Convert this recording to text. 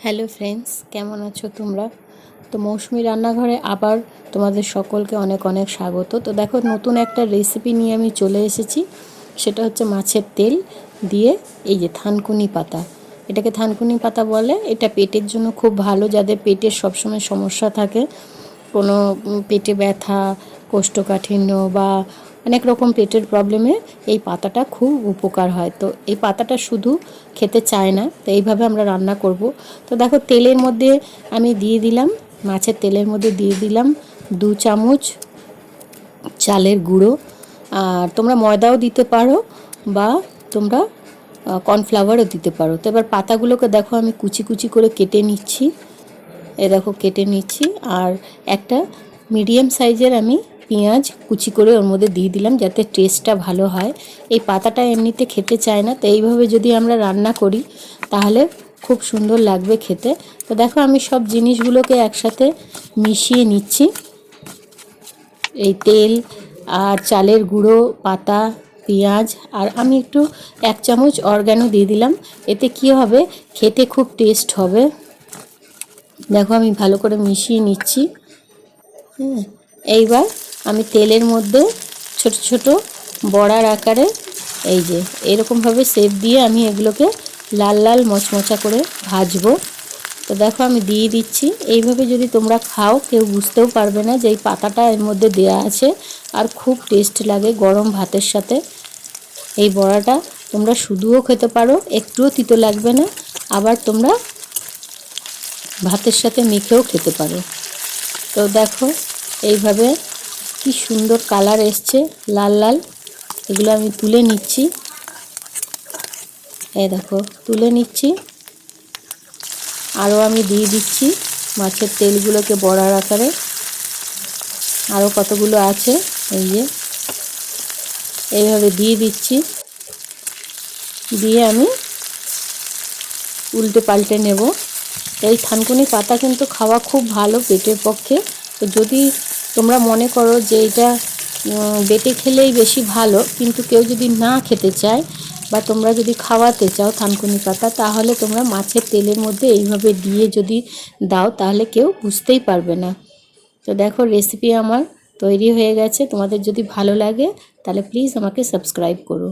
Hello friends, কেমন আছো তোমরা? তো মৌসুমি রান্নাঘরে আবার তোমাদের সকলকে অনেক অনেক স্বাগত। তো দেখো, নতুন একটা রেসিপি নিয়ে আমি চলে এসেছি। সেটা হচ্ছে মাছের তেল দিয়ে এই যে থানকুনি পাতা, এটাকে থানকুনি পাতা বলে। এটা পেটের জন্য খুব ভালো, যাদের পেটের সবসময় সমস্যা থাকে, কোনো পেটে ব্যথা, কোষ্ঠকাঠিন্য বা অনেক রকম পেটের প্রবলেমে এই পাতাটা খুব উপকার হয়। তো এই পাতাটা শুধু খেতে চায় না, তো এইভাবে আমরা রান্না করব। তো দেখো, তেলের মধ্যে আমি দিয়ে দিলাম, মাছের তেলের মধ্যে দিয়ে দিলাম 2 চামচ চালের গুঁড়ো। আর তোমরা ময়দাও দিতে পারো বা তোমরা কর্নফ্লাওয়ারও দিতে পারো। তো এবার পাতাগুলোকে দেখো আমি কুচি কুচি করে কেটে নিচ্ছি। এ দেখো কেটে নিচ্ছি। আর একটা মিডিয়াম সাইজের আমি পেঁয়াজ কুচি করে ওর মধ্যে দিয়ে দিলাম, যাতে টেস্টটা ভালো হয়। এই পাতাটা এমনিতে খেতে চায় না, তো এইভাবে যদি আমরা রান্না করি তাহলে খুব সুন্দর লাগবে খেতে। তো দেখো, আমি সব জিনিসগুলোকে একসাথে মিশিয়ে নিচ্ছি। এই তেল আর চালের গুঁড়ো, পাতা, পেঁয়াজ, আর আমি একটু 1 চামচ অরগ্যানো দিয়ে দিলাম। এতে কি হবে, খেতে খুব টেস্ট হবে। দেখো আমি ভালো করে মিশিয়ে নিচ্ছি। এইবার আমি তেলের মধ্যে ছোট ছোট বড়ার আকারে এই যে এরকমভাবে শেপ দিয়ে আমি এগুলোকে লাল লাল মচমচা করে ভাজবো। তো দেখো আমি দিয়ে দিচ্ছি। এইভাবে যদি তোমরা খাও, কেউ বুঝতেও পারবে না যে এই পাতাটা এর মধ্যে দেয়া আছে। আর খুব টেস্ট লাগে গরম ভাতের সাথে। এই বড়াটা তোমরা শুধুও খেতে পারো, একটুও তিতো লাগবে না। আবার তোমরা ভাতের সাথে মেখেও খেতে পারো। তো দেখো এইভাবে কি সুন্দর কালার এসছে, লাল লাল। এগুলো আমি তুলে নিচ্ছি। এই দেখো তুলে নিচ্ছি। আরও আমি দিয়ে দিচ্ছি মাছের তেলগুলোকে বড়ার আকারে। আরও কতগুলো আছে, এই যে এইভাবে দিয়ে দিচ্ছি। দিয়ে আমি উল্টে পাল্টে নেব। এই থানকুনি পাতা কিন্তু খাওয়া খুব ভালো পেটের পক্ষে। তো যদি তোমরা মনে করো যে এটা বেটে খেলেই বেশি ভালো, কিন্তু কেউ যদি না খেতে চায় বা তোমরা যদি খাওয়াতে চাও থানকুনি পাতা, তাহলে তোমরা মাছের তেলের মধ্যে এইভাবে দিয়ে যদি দাও তাহলে কেউ বুঝতেই পারবে না। তো দেখো রেসিপি আমার তৈরি হয়ে গেছে। তোমাদের যদি ভালো লাগে তাহলে প্লিজ আমাকে সাবস্ক্রাইব করো।